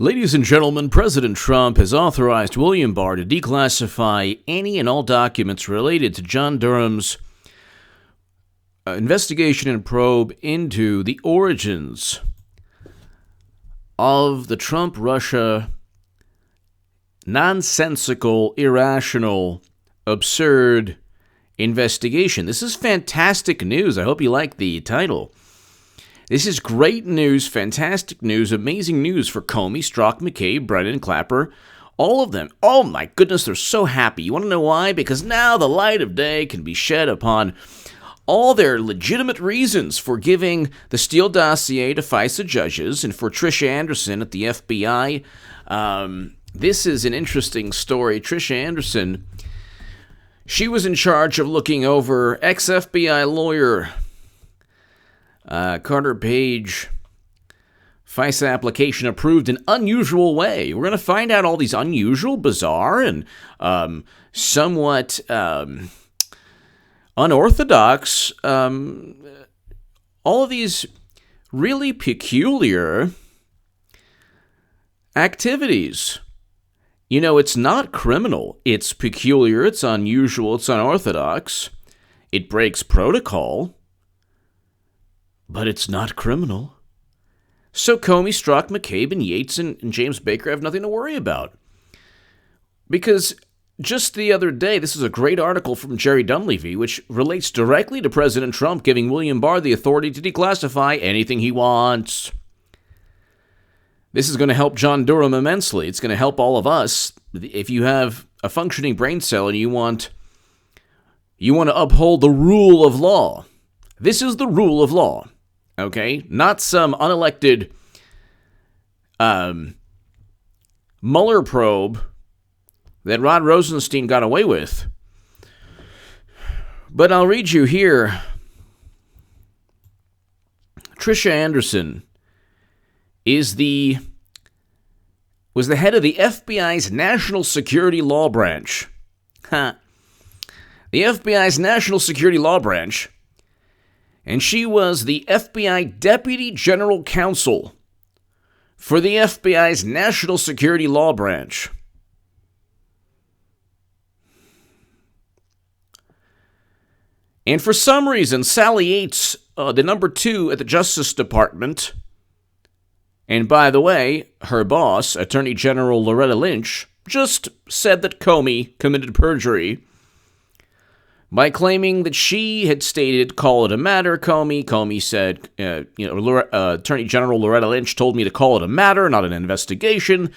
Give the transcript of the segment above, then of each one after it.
Ladies and gentlemen, President Trump has authorized William Barr to declassify any and all documents related to John Durham's investigation and probe into the origins of the Trump-Russia nonsensical, irrational, absurd investigation. This is fantastic news. I hope you like the title. This is great news, fantastic news, amazing news for Comey, Strzok, McCabe, Brennan, Clapper, all of them. Oh my goodness, they're so happy. You want to know why? Because now the light of day can be shed upon all their legitimate reasons for giving the Steele dossier to FISA judges and for Tricia Anderson at the FBI. This is an interesting story. Tricia Anderson, she was in charge of looking over ex-FBI lawyer Carter Page FISA application approved in unusual way. We're going to find out all these unusual, bizarre, and somewhat unorthodox, all of these really peculiar activities. You know, it's not criminal. It's peculiar, it's unusual, it's unorthodox. It breaks protocol. But it's not criminal. So Comey, Strzok, McCabe, and Yates and James Baker have nothing to worry about. Because just the other day, this is a great article from Jerry Dunleavy, which relates directly to President Trump giving William Barr the authority to declassify anything he wants. This is going to help John Durham immensely. It's going to help all of us. If you have a functioning brain cell and you want to uphold the rule of law, this is the rule of law. Okay, not some unelected Muller probe that Rod Rosenstein got away with. But I'll read you here. Tricia Anderson was the head of the FBI's National Security Law Branch. The FBI's National Security Law Branch. And she was the FBI Deputy General Counsel for the FBI's National Security Law Branch. And for some reason, Sally Yates, the number 2 at the Justice Department, and by the way, her boss, Attorney General Loretta Lynch, just said that Comey committed perjury by claiming that she had stated, call it a matter, Comey. Comey said, Attorney General Loretta Lynch told me to call it a matter, not an investigation.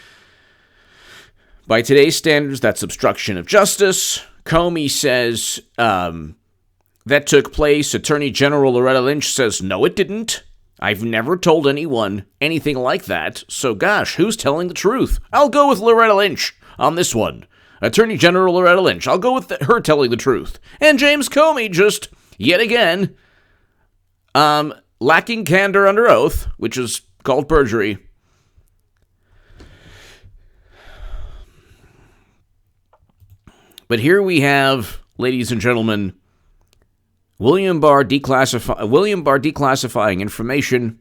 By today's standards, that's obstruction of justice. Comey says that took place. Attorney General Loretta Lynch says, no, it didn't. I've never told anyone anything like that. So gosh, who's telling the truth? I'll go with Loretta Lynch on this one. Attorney General Loretta Lynch. I'll go with her telling the truth. And James Comey just, yet again, lacking candor under oath, which is called perjury. But here we have, ladies and gentlemen, William Barr declassifying information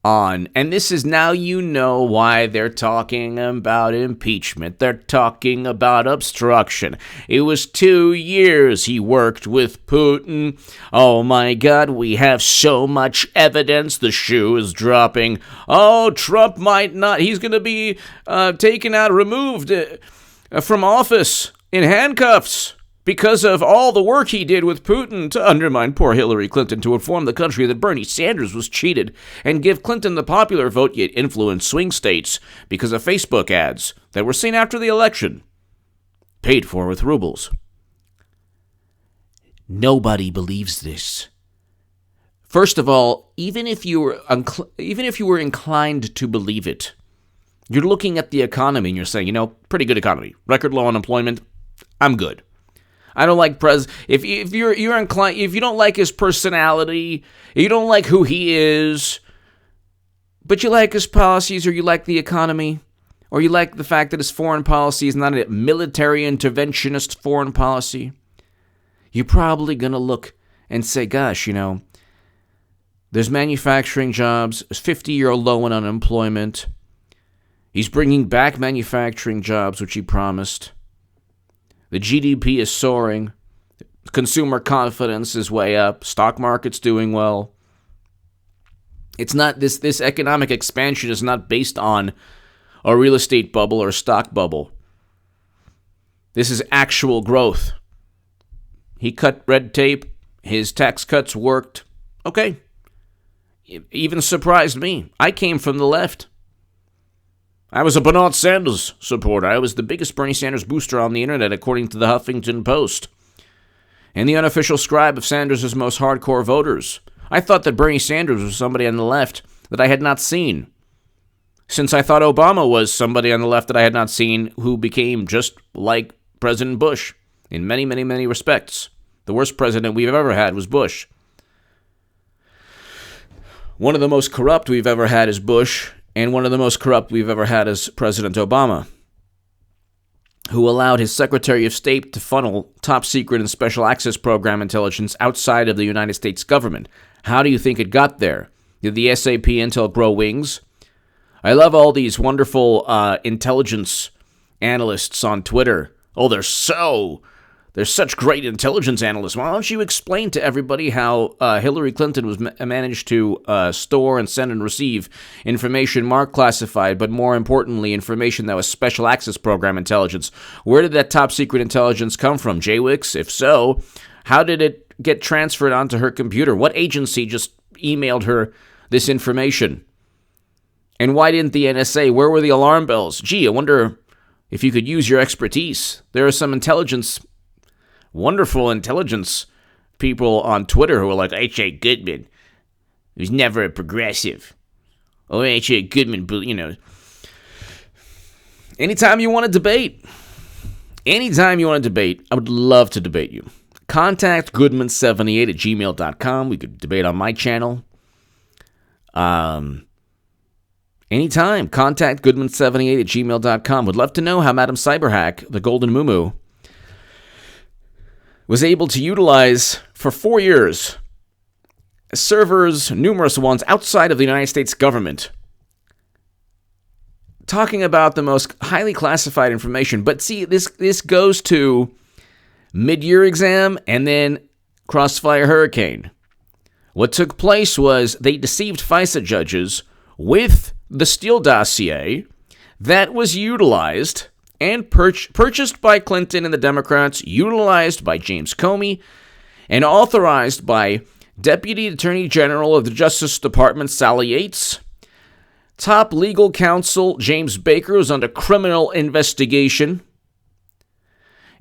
on, and this is now you know why they're talking about impeachment. They're talking about obstruction. It was 2 years he worked with Putin. Oh my God, we have so much evidence. The shoe is dropping. Oh, Trump might not. He's going to be taken out, removed from office in handcuffs because of all the work he did with Putin to undermine poor Hillary Clinton, to inform the country that Bernie Sanders was cheated, and give Clinton the popular vote, yet influence swing states because of Facebook ads that were seen after the election, paid for with rubles. Nobody believes this. First of all, even if you were inclined to believe it, you're looking at the economy and you're saying, pretty good economy, record low unemployment, I'm good. I don't like if you're inclined, if you don't like his personality, you don't like who he is, but you like his policies, or you like the economy, or you like the fact that his foreign policy is not a military interventionist foreign policy, you're probably going to look and say, gosh, there's manufacturing jobs, there's 50-year low in unemployment, He's bringing back manufacturing jobs, which he promised. The GDP is soaring. Consumer confidence is way up. Stock market's doing well. It's not this economic expansion is not based on a real estate bubble or a stock bubble. This is actual growth. He cut red tape. His tax cuts worked. Okay. It even surprised me. I came from the left. I was a Bernard Sanders supporter. I was the biggest Bernie Sanders booster on the internet, according to the Huffington Post, and the unofficial scribe of Sanders' most hardcore voters. I thought that Bernie Sanders was somebody on the left that I had not seen, since I thought Obama was somebody on the left that I had not seen who became just like President Bush in many, many, many respects. The worst president we've ever had was Bush. One of the most corrupt we've ever had is Bush, and one of the most corrupt we've ever had is President Obama, who allowed his Secretary of State to funnel top-secret and special access program intelligence outside of the United States government. How do you think it got there? Did the SAP intel grow wings? I love all these wonderful intelligence analysts on Twitter. Oh, they're such great intelligence analysts. Why don't you explain to everybody how Hillary Clinton was managed to store and send and receive information marked classified, but more importantly, information that was special access program intelligence? Where did that top secret intelligence come from? JWIX? If so, how did it get transferred onto her computer? What agency just emailed her this information? And why didn't the NSA? Where were the alarm bells? Gee, I wonder if you could use your expertise. There are some wonderful intelligence people on Twitter who are like, H.A. Goodman, who's never a progressive. Oh, H.A. Goodman, anytime you want to debate, I would love to debate you. Contact Goodman78@gmail.com. We could debate on my channel. Anytime. Contact Goodman78@gmail.com. Would love to know how Madam Cyberhack, the Golden Muumuu, was able to utilize for 4 years servers, numerous ones, outside of the United States government, talking about the most highly classified information. But see, this goes to mid-year exam and then Crossfire Hurricane. What took place was they deceived FISA judges with the Steele dossier that was utilized and purchased by Clinton and the Democrats, utilized by James Comey, and authorized by Deputy Attorney General of the Justice Department Sally Yates. Top legal counsel James Baker was under criminal investigation.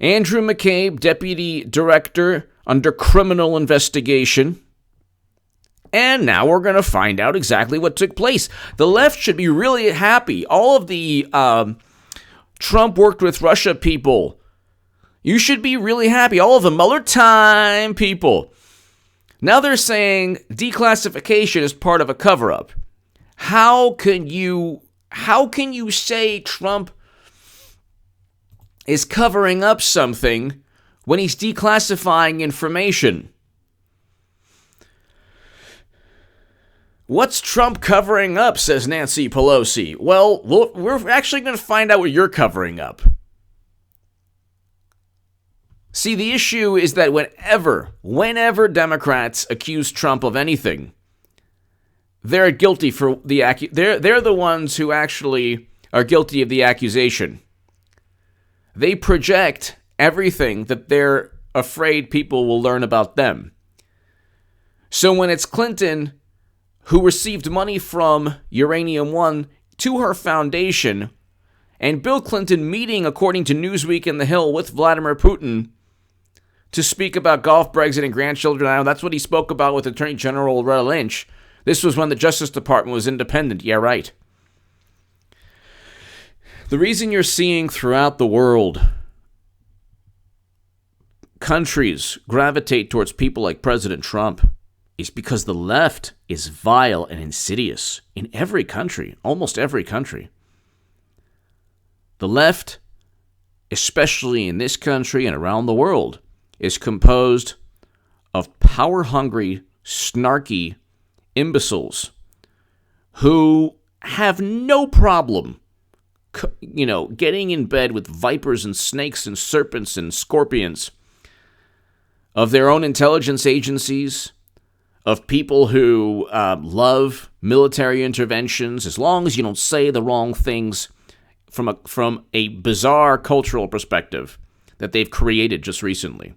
Andrew McCabe, Deputy Director, under criminal investigation. And now we're going to find out exactly what took place. The left should be really happy. All of the Trump worked with Russia people, you should be really happy. All of the Muller time people. Now they're saying declassification is part of a cover-up. How can you say Trump is covering up something when he's declassifying information? What's Trump covering up, says Nancy Pelosi. Well, we're actually going to find out what you're covering up. See, the issue is that whenever Democrats accuse Trump of anything, they're guilty for they're the ones who actually are guilty of the accusation. They project everything that they're afraid people will learn about them. So when it's Clinton who received money from Uranium One to her foundation, and Bill Clinton meeting, according to Newsweek and The Hill, with Vladimir Putin to speak about golf, Brexit, and grandchildren. Now, that's what he spoke about with Attorney General Loretta Lynch. This was when the Justice Department was independent. Yeah, right. The reason you're seeing throughout the world countries gravitate towards people like President Trump is because the left is vile and insidious in every country, almost every country. The left, especially in this country and around the world, is composed of power-hungry, snarky imbeciles who have no problem getting in bed with vipers and snakes and serpents and scorpions, of their own intelligence agencies, of people who love military interventions, as long as you don't say the wrong things from a bizarre cultural perspective that they've created just recently.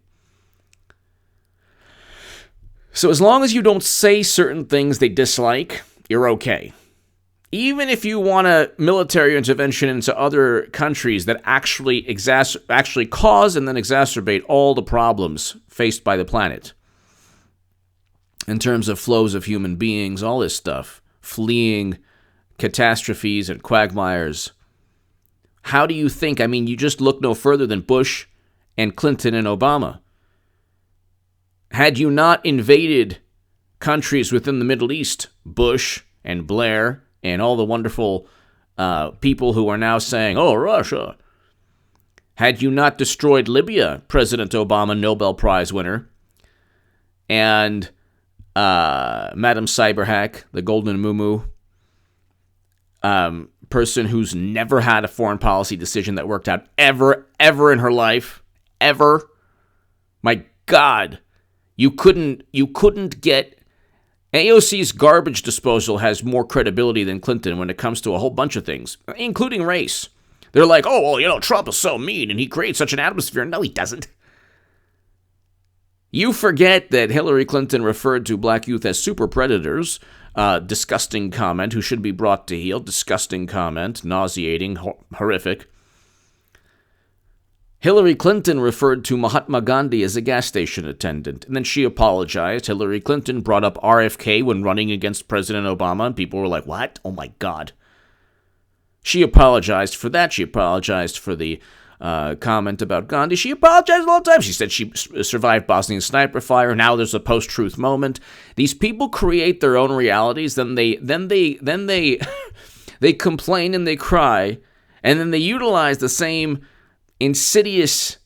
So as long as you don't say certain things they dislike, you're okay. Even if you want a military intervention into other countries that actually cause and then exacerbate all the problems faced by the planet, in terms of flows of human beings, all this stuff, fleeing catastrophes and quagmires, how do you think? I mean, you just look no further than Bush and Clinton and Obama. Had you not invaded countries within the Middle East, Bush and Blair and all the wonderful people who are now saying, oh, Russia. Had you not destroyed Libya, President Obama, Nobel Prize winner, and Madam Cyberhack, the Golden Mumu, person who's never had a foreign policy decision that worked out ever in her life, ever. My God, you couldn't get... AOC's garbage disposal has more credibility than Clinton when it comes to a whole bunch of things, including race. They're like, oh, well, Trump is so mean and he creates such an atmosphere. No, he doesn't. You forget that Hillary Clinton referred to black youth as super predators. Disgusting comment, who should be brought to heel. Disgusting comment, nauseating, horrific. Hillary Clinton referred to Mahatma Gandhi as a gas station attendant, and then she apologized. Hillary Clinton brought up RFK when running against President Obama, and people were like, what? Oh my God. She apologized for that. She apologized for the comment about Gandhi. She apologized all the time. She said she survived Bosnian sniper fire. Now there's a post-truth moment. These people create their own realities. Then they they complain and they cry, and then they utilize the same insidious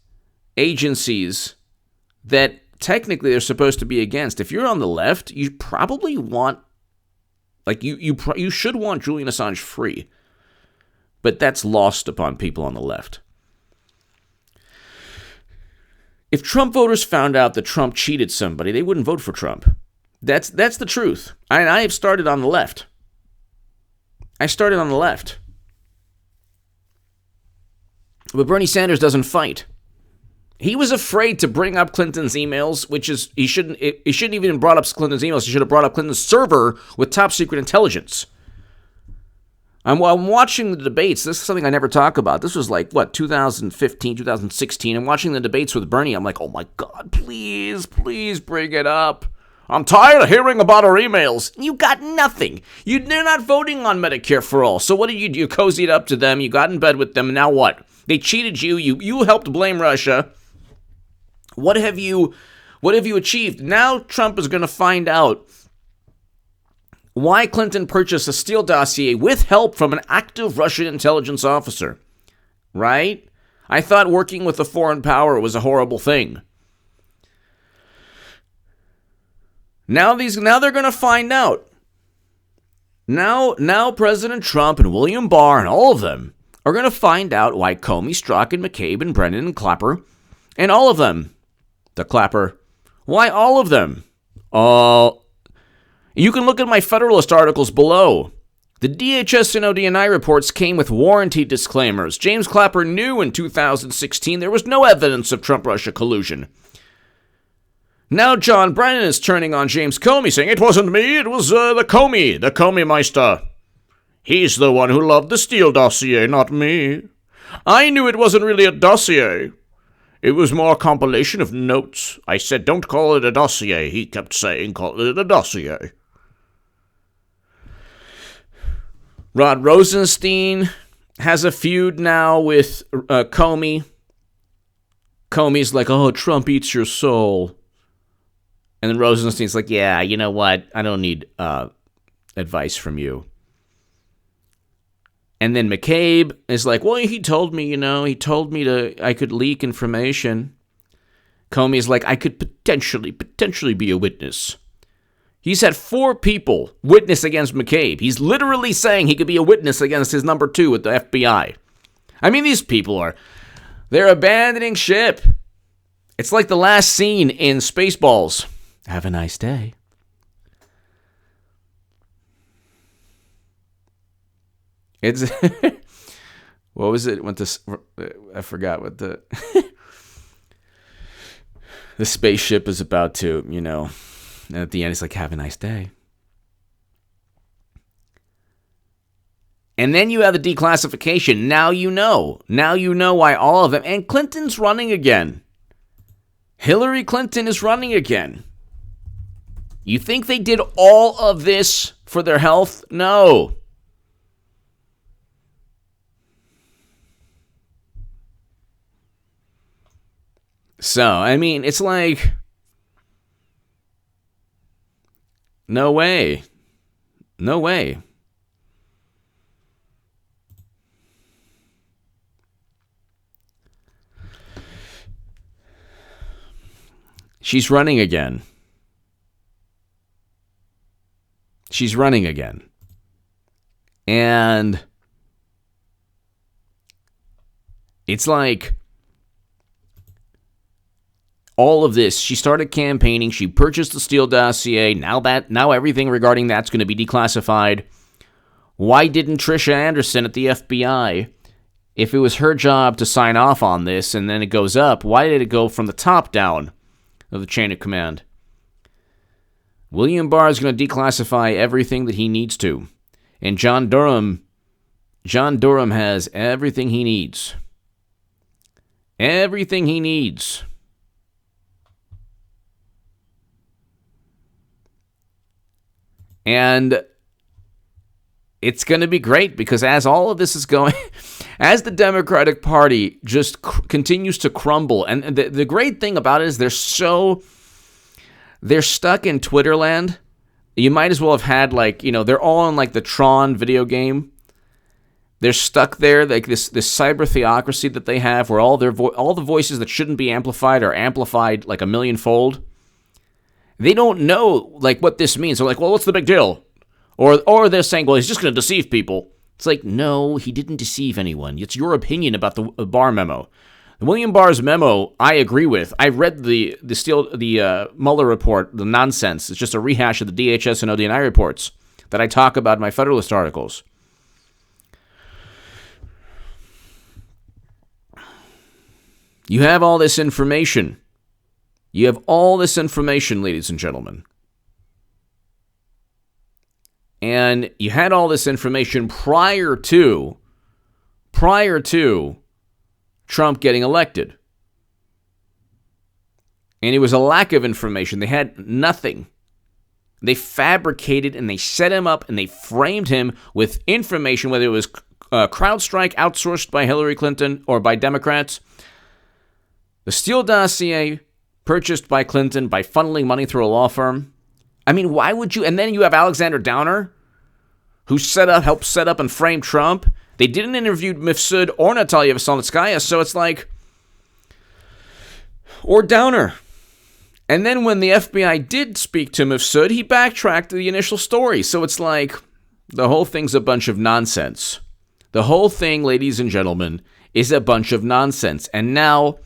agencies that technically they're supposed to be against. If you're on the left, you probably want, you should want Julian Assange free. But that's lost upon people on the left. If Trump voters found out that Trump cheated somebody, they wouldn't vote for Trump. That's the truth. I have started on the left. I started on the left. But Bernie Sanders doesn't fight. He was afraid to bring up Clinton's emails, which is, he shouldn't even have brought up Clinton's emails. He should have brought up Clinton's server with top secret intelligence. I'm watching the debates. This is something I never talk about. This was 2015, 2016. I'm watching the debates with Bernie. I'm like, oh my God, please bring it up. I'm tired of hearing about our emails. You got nothing. They're not voting on Medicare for all. So what did you do? You cozied up to them. You got in bed with them. And now what? They cheated you. You helped blame Russia. What have you achieved? Now Trump is going to find out why Clinton purchased a Steele dossier with help from an active Russian intelligence officer. Right? I thought working with a foreign power was a horrible thing. Now they're going to find out. Now President Trump and William Barr and all of them are going to find out why Comey, Strzok, and McCabe and Brennan and Clapper and all of them, the Clapper, why all of them? You can look at my Federalist articles below. The DHS and ODNI reports came with warranty disclaimers. James Clapper knew in 2016 there was no evidence of Trump-Russia collusion. Now John Brennan is turning on James Comey, saying, it wasn't me, it was the Comey Meister. He's the one who loved the Steele dossier, not me. I knew it wasn't really a dossier. It was more a compilation of notes. I said, don't call it a dossier. He kept saying, call it a dossier. Rod Rosenstein has a feud now with Comey. Comey's like, oh, Trump eats your soul. And then Rosenstein's like, yeah, you know what? I don't need advice from you. And then McCabe is like, well, he told me I could leak information. Comey's like, I could potentially be a witness. He's had 4 people witness against McCabe. He's literally saying he could be a witness against his number 2 at the FBI. I mean, these people they're abandoning ship. It's like the last scene in Spaceballs. Have a nice day. It's what was it? I forgot what the the spaceship is about to, and at the end it's like, have a nice day. And then you have the declassification. Now you know. Now you know why all of them. And Clinton's running again. Hillary Clinton is running again. You think they did all of this for their health? No. So, I mean, it's like, no way. No way. She's running again. She's running again. And it's like all of this. She started campaigning. She purchased the Steele dossier. Now everything regarding that's going to be declassified. Why didn't Tricia Anderson at the FBI, if it was her job to sign off on this and then it goes up, why did it go from the top down of the chain of command? William Barr is going to declassify everything that he needs to. And John Durham has everything he needs. Everything he needs. And it's going to be great because as all of this is going, as the Democratic Party just continues to crumble, and the great thing about it is they're stuck in Twitter land. You might as well have had they're all in the Tron video game. They're stuck there, like this cyber theocracy that they have, where all the voices that shouldn't be amplified are amplified like a millionfold. They don't know what this means. They're like, well, what's the big deal? Or they're saying, well, he's just going to deceive people. It's like, no, he didn't deceive anyone. It's your opinion about the Barr memo. The William Barr's memo, I agree with. I read the Muller report, the nonsense. It's just a rehash of the DHS and ODNI reports that I talk about in my Federalist articles. You have all this information. You have all this information, ladies and gentlemen. And you had all this information prior to Trump getting elected. And it was a lack of information. They had nothing. They fabricated and they set him up and they framed him with information, whether it was CrowdStrike outsourced by Hillary Clinton or by Democrats. The Steele dossier purchased by Clinton by funneling money through a law firm. I mean, why would you? And then you have Alexander Downer, who helped set up and frame Trump. They didn't interview Mifsud or Natalia Veselnitskaya, so it's like, or Downer. And then when the FBI did speak to Mifsud, he backtracked to the initial story. So it's like, the whole thing's a bunch of nonsense. The whole thing, ladies and gentlemen, is a bunch of nonsense. And now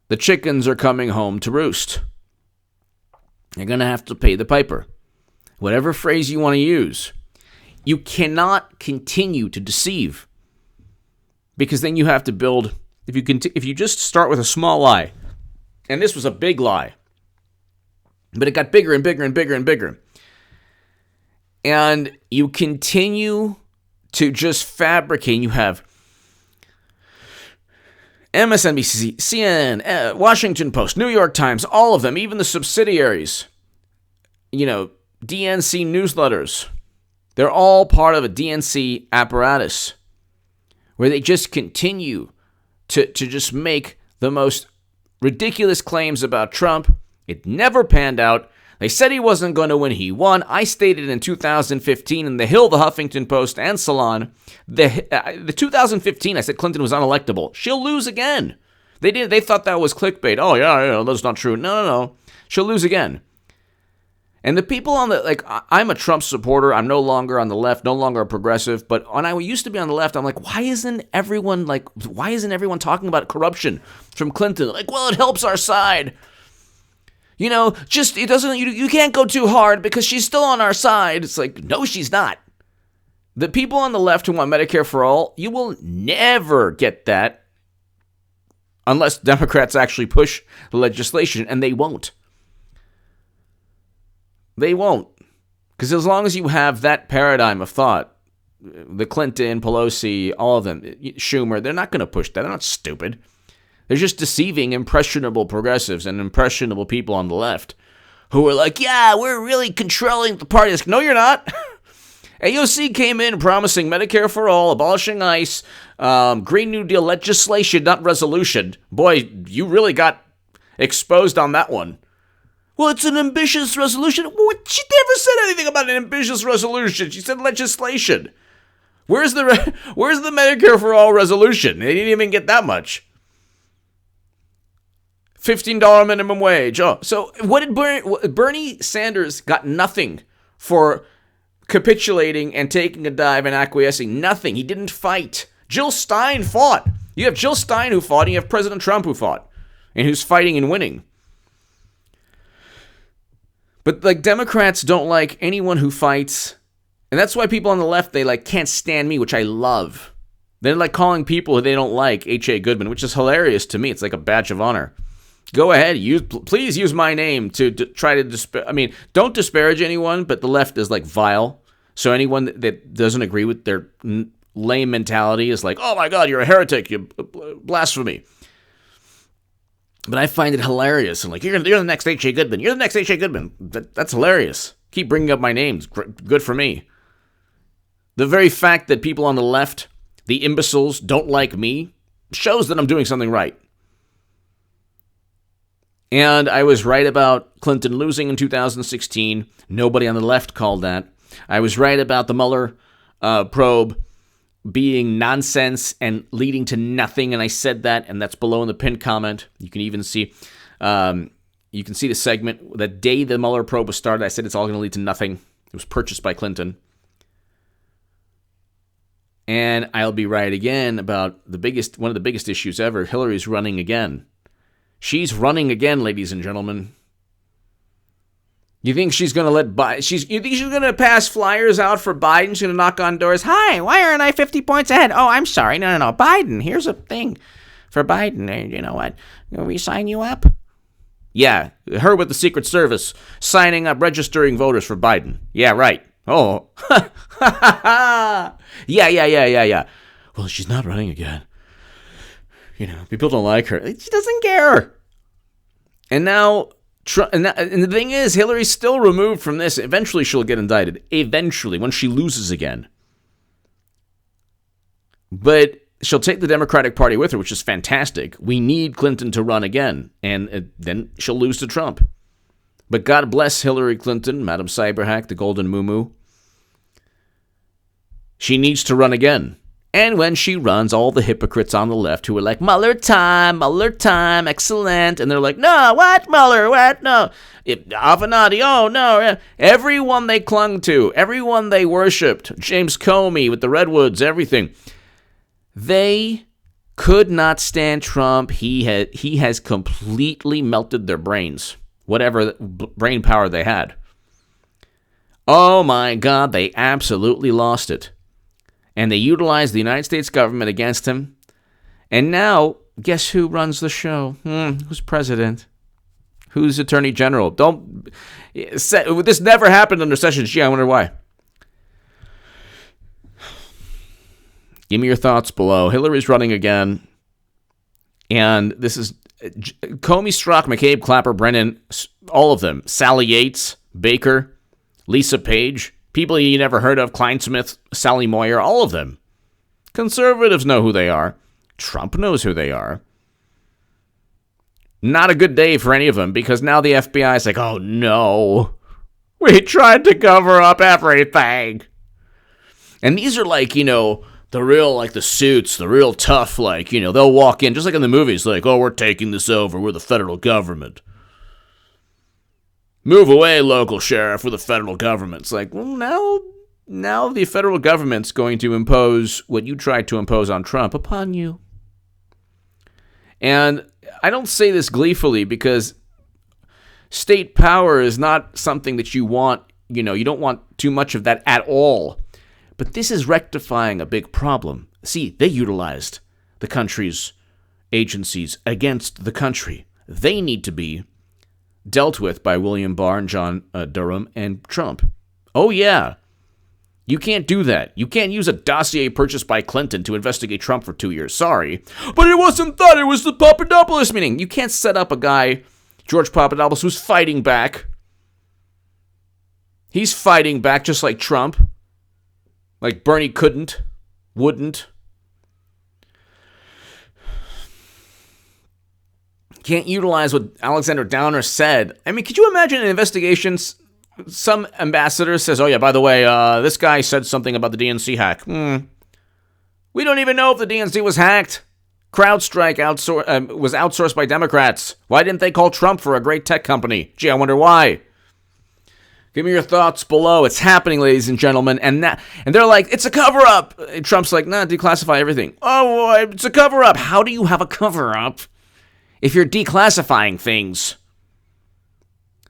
the chickens are coming home to roost. You're going to have to pay the piper. Whatever phrase you want to use. You cannot continue to deceive. Because then you have to build, if you just start with a small lie, and this was a big lie, but it got bigger and bigger and bigger and bigger. And you continue to just fabricate. You have MSNBC, CNN, Washington Post, New York Times, all of them, even the subsidiaries, DNC newsletters. They're all part of a DNC apparatus where they just continue to just make the most ridiculous claims about Trump. It never panned out. They said he wasn't going to win. He won. I stated in 2015 in The Hill, The Huffington Post, and Salon, the 2015, I said Clinton was unelectable. She'll lose again. They thought that was clickbait. Oh, yeah, that's not true. No. She'll lose again. And the people on the, like, I'm a Trump supporter. I'm no longer on the left, no longer a progressive. But when I used to be on the left, I'm like, why isn't everyone talking about corruption from Clinton? Like, well, it helps our side. You know, just, it doesn't, you can't go too hard because she's still on our side. It's like, no, she's not. The people on the left who want Medicare for all, you will never get that unless Democrats actually push the legislation, and they won't. They won't. Because as long as you have that paradigm of thought, the Clinton, Pelosi, all of them, Schumer, they're not going to push that. They're not stupid. They're just deceiving impressionable progressives and impressionable people on the left who are like, yeah, we're really controlling the party. No, you're not. AOC came in promising Medicare for all, abolishing ICE, Green New Deal legislation, not resolution. Boy, you really got exposed on that one. Well, it's an ambitious resolution. What? She never said anything about an ambitious resolution. She said legislation. Where's the Medicare for all resolution? They didn't even get that much. $15 minimum wage. Oh, so what did Bernie Sanders got nothing for capitulating and taking a dive and acquiescing? Nothing. He didn't fight. Jill Stein fought. You have Jill Stein who fought, and you have President Trump who fought, and who's fighting and winning. But, like, Democrats don't like anyone who fights. And that's why people on the left, they, like, can't stand me, which I love. They're, like, calling people who they don't like H.A. Goodman, which is hilarious to me. It's like a badge of honor. Go ahead. Please use my name to try to don't disparage anyone, but the left is, like, vile. So anyone that doesn't agree with their lame mentality is like, oh, my God, you're a heretic. You blasphemy. But I find it hilarious. I'm like, you're the next H.A. Goodman. You're the next H.A. Goodman. That's hilarious. Keep bringing up my name. It's good for me. The very fact that people on the left, the imbeciles, don't like me, shows that I'm doing something right. And I was right about Clinton losing in 2016. Nobody on the left called that. I was right about the Muller probe being nonsense and leading to nothing, and I said that, and that's below in the pinned comment. You can even see, the segment. The day the Mueller probe was started, I said it's all going to lead to nothing. It was purchased by Clinton. And I'll be right again about one of the biggest issues ever. Hillary's running again. She's running again, ladies and gentlemen. You think she's going to you think she's going to pass flyers out for Biden? She's going to knock on doors. Hi, why aren't I 50 points ahead? Oh, I'm sorry. No. Biden, here's a thing for Biden. You know what? Will we sign you up? Yeah, her with the Secret Service signing up, registering voters for Biden. Yeah, right. Oh. Yeah. Well, she's not running again. You know, people don't like her. She doesn't care. And now... And the thing is, Hillary's still removed from this. Eventually, she'll get indicted. Eventually, when she loses again. But she'll take the Democratic Party with her, which is fantastic. We need Clinton to run again, and then she'll lose to Trump. But God bless Hillary Clinton, Madam Cyberhack, the Golden Moo-Moo. She needs to run again. And when she runs, all the hypocrites on the left who are like, Mueller time, excellent. And they're like, no, what, Mueller, what, no. Avenatti, oh, no. Everyone they clung to, everyone they worshipped, James Comey with the Redwoods, everything. They could not stand Trump. He has completely melted their brains, whatever brain power they had. Oh, my God, they absolutely lost it. And they utilized the United States government against him. And now, guess who runs the show? Who's president? Who's attorney general? This never happened under Sessions. Gee, I wonder why. Give me your thoughts below. Hillary's running again. And this is Comey, Strzok, McCabe, Clapper, Brennan, all of them. Sally Yates, Baker, Lisa Page. People you never heard of, Kleinsmith, Sally Moyer, all of them. Conservatives know who they are. Trump knows who they are. Not a good day for any of them, because now the FBI is like, oh no, we tried to cover up everything. And these are like, the real, like the suits, the real tough, like, they'll walk in, just like in the movies, like, oh, we're taking this over, we're the federal government. Move away, local sheriff, with the federal government. It's like, well, now the federal government's going to impose what you tried to impose on Trump upon you. And I don't say this gleefully because state power is not something that you want. You don't want too much of that at all. But this is rectifying a big problem. See, they utilized the country's agencies against the country. They need to be dealt with by William Barr and John Durham and Trump. Oh, yeah. You can't do that. You can't use a dossier purchased by Clinton to investigate Trump for 2 years. Sorry. But it wasn't that. It was the Papadopoulos meeting. You can't set up a guy, George Papadopoulos, who's fighting back. He's fighting back just like Trump. Like Bernie wouldn't. Can't utilize what Alexander Downer said. I mean, could you imagine an investigation? Some ambassador says, oh yeah, by the way, this guy said something about the DNC hack. We don't even know if the DNC was hacked. CrowdStrike was outsourced by Democrats. Why didn't they call Trump for a great tech company? Gee, I wonder why. Give me your thoughts below. It's happening, ladies and gentlemen. And they're like, it's a cover-up. And Trump's like, nah, declassify everything. Oh, it's a cover-up. How do you have a cover-up if you're declassifying things?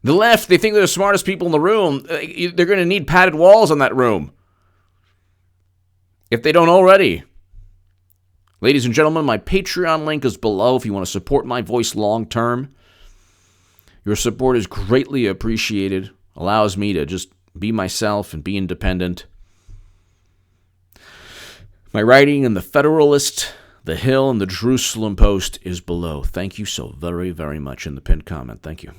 The left, they think they're the smartest people in the room. They're going to need padded walls in that room, if they don't already. Ladies and gentlemen, my Patreon link is below if you want to support my voice long term. Your support is greatly appreciated. Allows me to just be myself and be independent. My writing in the Federalist, The Hill, and the Jerusalem Post is below. Thank you so very, very much in the pinned comment. Thank you.